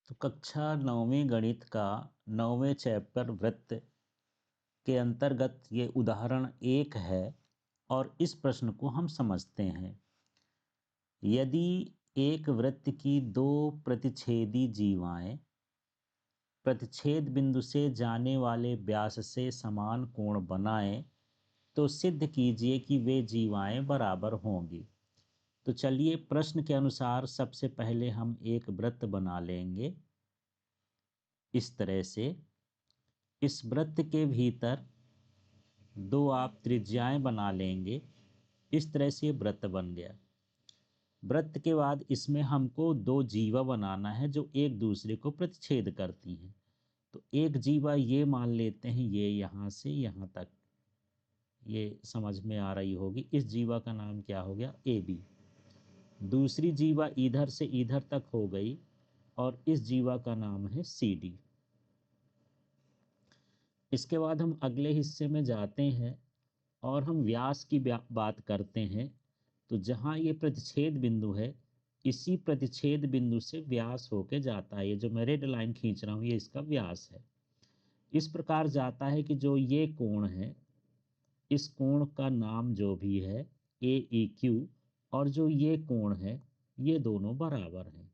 तो कक्षा 9वीं गणित का 9वें चैप्टर वृत्त के अंतर्गत ये उदाहरण 1 है और इस प्रश्न को हम समझते हैं। यदि एक वृत्त की दो प्रतिच्छेदी जीवाएं प्रतिच्छेद बिंदु से जाने वाले व्यास से समान कोण बनाएं तो सिद्ध कीजिए कि वे जीवाएं बराबर होंगी। तो चलिए प्रश्न के अनुसार सबसे पहले हम एक वृत्त बना लेंगे इस तरह से। इस वृत्त के भीतर दो आप त्रिज्याएं बना लेंगे। इस तरह से वृत्त बन गया। वृत्त के बाद इसमें हमको दो जीवा बनाना है जो एक दूसरे को प्रतिच्छेद करती हैं। तो एक जीवा ये मान लेते हैं, ये यहाँ से यहाँ तक, ये समझ में आ रही होगी। इस जीवा का नाम क्या हो गया? A B. दूसरी जीवा इधर से इधर तक हो गई और इस जीवा का नाम है सी डी। इसके बाद हम अगले हिस्से में जाते हैं और हम व्यास की बात करते हैं। तो जहाँ ये प्रतिच्छेद बिंदु है, इसी प्रतिच्छेद बिंदु से व्यास होके जाता है। ये जो मैं रेड लाइन खींच रहा हूँ ये इसका व्यास है। इस प्रकार जाता है कि जो ये कोण है, इस कोण का नाम जो भी है ए ई क्यू, और जो ये कोण है ये दोनों बराबर हैं।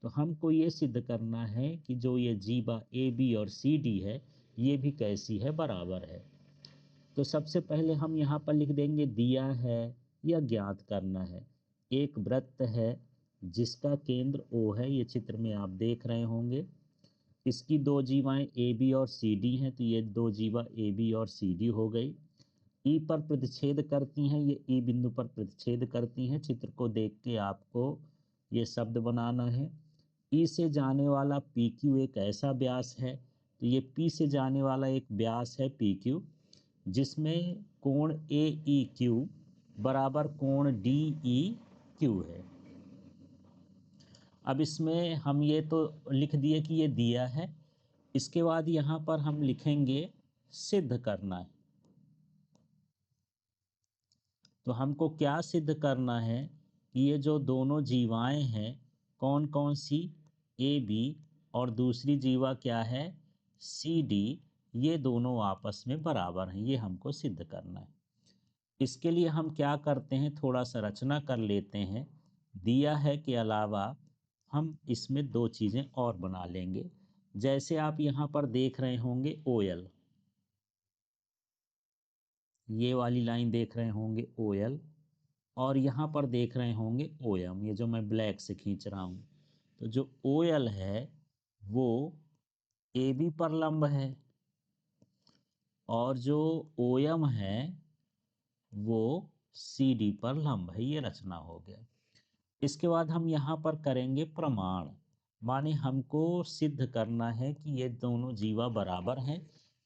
तो हमको ये सिद्ध करना है कि जो ये जीवा ए बी और सी डी है ये भी कैसी है? बराबर है। तो सबसे पहले हम यहाँ पर लिख देंगे दिया है या ज्ञात करना है। एक वृत्त है जिसका केंद्र O है, ये चित्र में आप देख रहे होंगे। इसकी दो जीवाएं ए बी और सी डी हैं, तो ये दो जीवा ए बी और सी डी हो गई। ई पर प्रतिच्छेद करती हैं, ये ई बिंदु पर प्रतिच्छेद करती हैं। चित्र को देख के आपको ये शब्द बनाना है। ई से जाने वाला पी क्यू एक ऐसा व्यास है, तो ये पी से जाने वाला एक व्यास है पी क्यू, जिसमें कोण ए ई क्यू बराबर कोण डी ई क्यू है। अब इसमें हम ये तो लिख दिए कि ये दिया है। इसके बाद यहाँ पर हम लिखेंगे सिद्ध करना है। तो हमको क्या सिद्ध करना है कि ये जो दोनों जीवाएं हैं, कौन कौन सी? ए बी, और दूसरी जीवा क्या है? C D. ये दोनों आपस में बराबर हैं, ये हमको सिद्ध करना है। इसके लिए हम क्या करते हैं, थोड़ा सा रचना कर लेते हैं। दिया है के अलावा हम इसमें दो चीज़ें और बना लेंगे। जैसे आप यहाँ पर देख रहे होंगे ओएल, ये वाली लाइन देख रहे होंगे ओएल, और यहाँ पर देख रहे होंगे ओएम, ये जो मैं ब्लैक से खींच रहा हूँ। तो जो ओएल है वो ए बी पर लंब है और जो ओएम है वो सी डी पर लंब है। ये रचना हो गया। इसके बाद हम यहाँ पर करेंगे प्रमाण, माने हमको सिद्ध करना है कि ये दोनों जीवा बराबर हैं।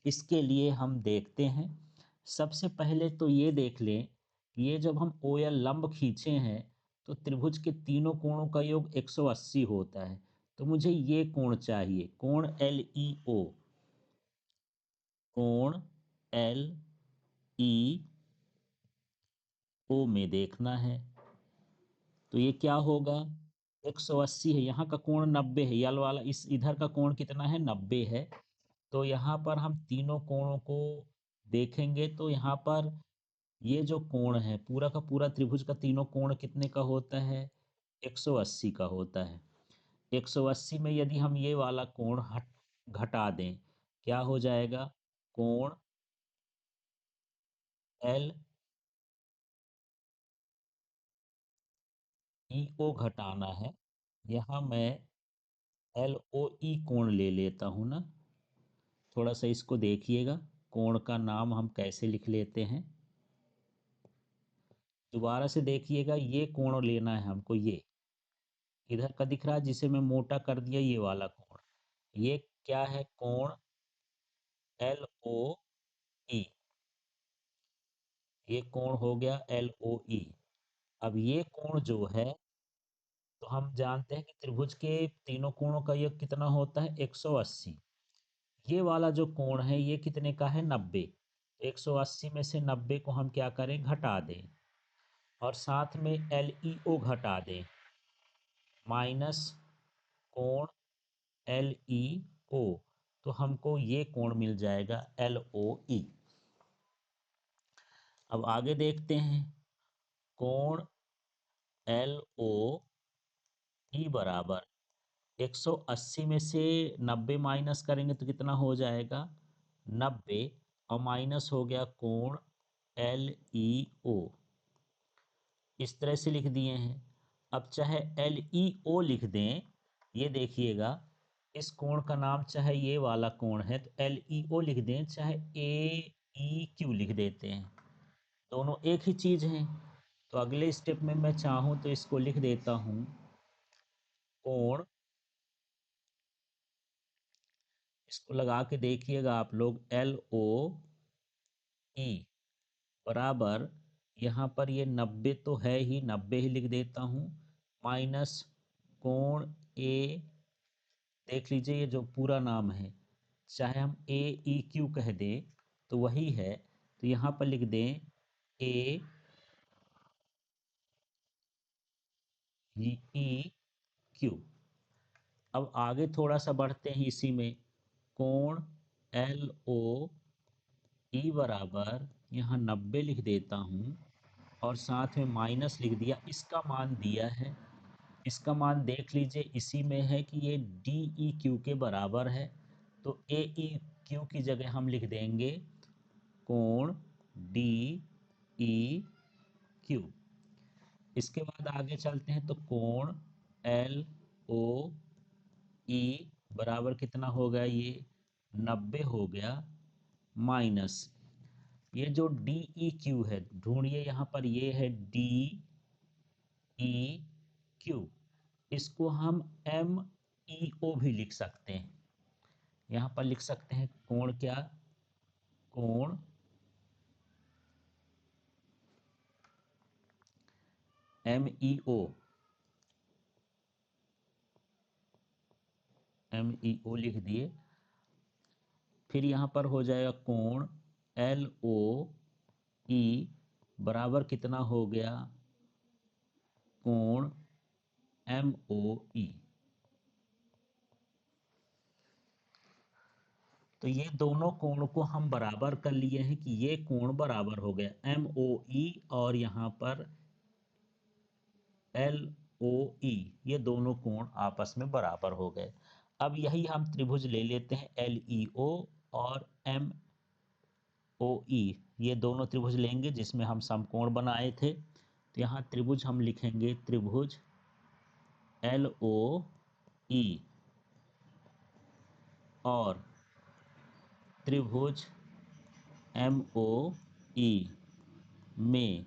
इसके लिए हम देखते हैं। सबसे पहले तो ये देख लें कि ये जब हम ओ या लंब खींचे हैं तो त्रिभुज के तीनों कोणों का योग 180 होता है। तो मुझे ये कोण चाहिए, कोण एल ई ओ, कोण एल ई ओ में देखना है। तो ये क्या होगा? 180 है, यहाँ का कोण 90 है, यल वाला इस इधर का कोण कितना है? 90 है। तो यहाँ पर हम तीनों कोणों को देखेंगे तो यहाँ पर ये जो कोण है पूरा का पूरा त्रिभुज का तीनों कोण कितने का होता है? 180 का होता है। 180 में यदि हम ये वाला कोण घटा दें, क्या हो जाएगा? कोण एल ई ओ घटाना है। यहाँ मैं एल ओ ई कोण ले लेता हूँ ना। थोड़ा सा इसको देखिएगा, कोण का नाम हम कैसे लिख लेते हैं। दोबारा से देखिएगा, ये कोण लेना है हमको। ये इधर का दिख रहा है जिसे मैं मोटा कर दिया, ये वाला कोण। ये क्या है? कोण एल ओ ई। ये कोण हो गया एल ओ ई। अब ये कोण जो है, तो हम जानते हैं कि त्रिभुज के तीनों कोणों का योग कितना होता है? 180। ये वाला जो कोण है ये कितने का है? 90। 180 में से 90 को हम क्या करें? घटा दें, और साथ में एल ई ओ घटा दें, माइनस कोण LEO, तो हमको ये कोण मिल जाएगा LOE। अब आगे देखते हैं, कोण LOE बराबर 180 में से 90 माइनस करेंगे तो कितना हो जाएगा 90, और माइनस हो गया कोण LEO। इस तरह से लिख दिए हैं। अब चाहे LEO लिख दें, ये देखिएगा इस कोण का नाम चाहे ये वाला कोण है तो LEO लिख दें, चाहे AEQ लिख देते हैं, दोनों एक ही चीज हैं। तो अगले स्टेप में मैं चाहूं तो इसको लिख देता हूं, कोण, इसको लगा के देखिएगा आप लोग, LOE बराबर, यहाँ पर ये 90 तो है ही, 90 ही लिख देता हूँ, माइनस कोण ए, देख लीजिए ये जो पूरा नाम है, चाहे हम AEQ कह दें तो वही है, तो यहाँ पर लिख दें AEQ। अब आगे थोड़ा सा बढ़ते हैं इसी में, कोण LOE बराबर, यहाँ 90 लिख देता हूँ और साथ में माइनस लिख दिया, इसका मान दिया है, इसका मान देख लीजिए इसी में है कि ये DEQ के बराबर है, तो AEQ की जगह हम लिख देंगे कोण DEQ। इसके बाद आगे चलते हैं, तो कोण LOE बराबर कितना हो गया, ये 90 हो गया, माइनस ये जो DEQ है, ढूंढिए यहाँ पर, ये है DEQ, इसको हम MEO भी लिख सकते हैं। यहाँ पर लिख सकते हैं कोण क्या, कोण MEO, MEO लिख दिए। फिर यहाँ पर हो जाएगा कोण LOE बराबर कितना हो गया, कोण MOE। तो ये दोनों कोण को हम बराबर कर लिए हैं कि ये कोण बराबर हो गया MOE और यहाँ पर LOE, ये दोनों कोण आपस में बराबर हो गए। अब यही हम त्रिभुज ले लेते हैं LEO और MOE, ये दोनों त्रिभुज लेंगे जिसमें हम समकोण बनाए थे। तो यहाँ त्रिभुज हम लिखेंगे, त्रिभुज LOE और त्रिभुज MOE में,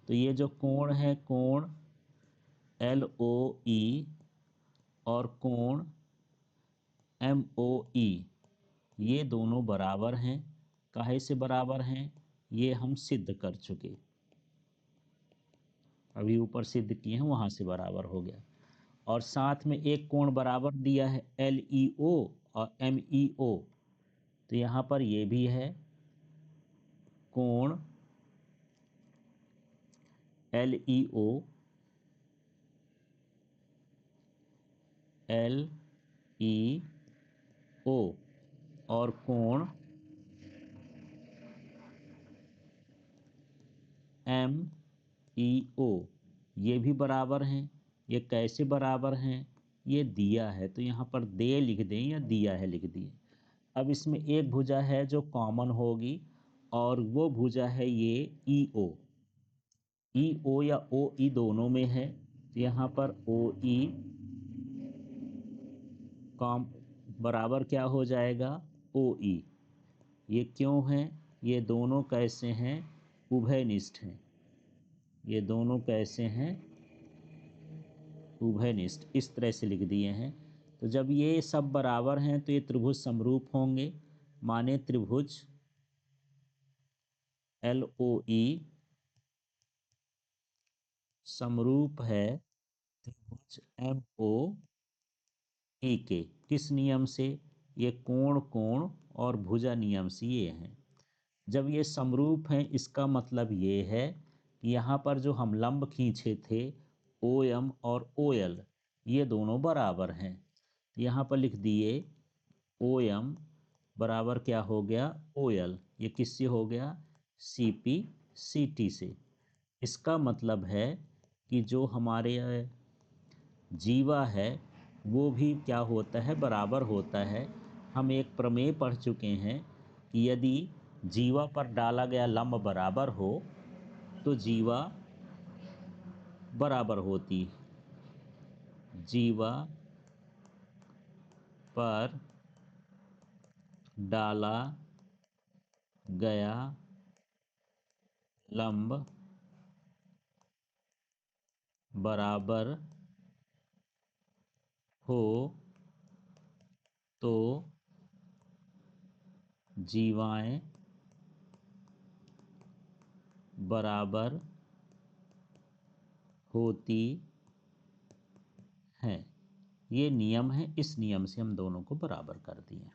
तो ये जो कोण है, कोण LOE और कोण MOE, ये दोनों बराबर हैं। काहे से बराबर हैं, ये हम सिद्ध कर चुके, अभी ऊपर सिद्ध किए हैं, वहां से बराबर हो गया। और साथ में एक कोण बराबर दिया है LEO और MEO, तो यहाँ पर ये भी है, कोण LEO और कोण MEO, ये भी बराबर हैं। ये कैसे बराबर हैं, ये दिया है, तो यहाँ पर दे लिख दें या दिया है लिख दिए। अब इसमें एक भुजा है जो कॉमन होगी, और वो भुजा है ये EO या OE दोनों में है, तो यहाँ पर OE कॉम बराबर क्या हो जाएगा, OE। ये क्यों है, ये दोनों कैसे हैं, उभयनिष्ठ हैं, ये दोनों कैसे हैं, उभयनिष्ठ, इस तरह से लिख दिए हैं। तो जब ये सब बराबर हैं तो ये त्रिभुज समरूप होंगे, माने त्रिभुज LOE समरूप है त्रिभुज MOE के, किस नियम से, ये कोण कोण और भुजा नियम से ये हैं। जब ये समरूप हैं इसका मतलब ये है कि यहाँ पर जो हम लंब खींचे थे OM और OL, ये दोनों बराबर हैं। यहाँ पर लिख दिए ओ एम बराबर क्या हो गया ओ एल। ये किससे हो गया सी पी सी टी से। इसका मतलब है कि जो हमारे जीवा है वो भी क्या होता है बराबर होता है। हम एक प्रमेय पढ़ चुके हैं कि यदि जीवा पर डाला गया लंब बराबर हो तो जीवा बराबर होती। जीवा पर डाला गया लंब बराबर हो तो जीवाएं बराबर होती हैं। ये नियम है, इस नियम से हम दोनों को बराबर कर दिए।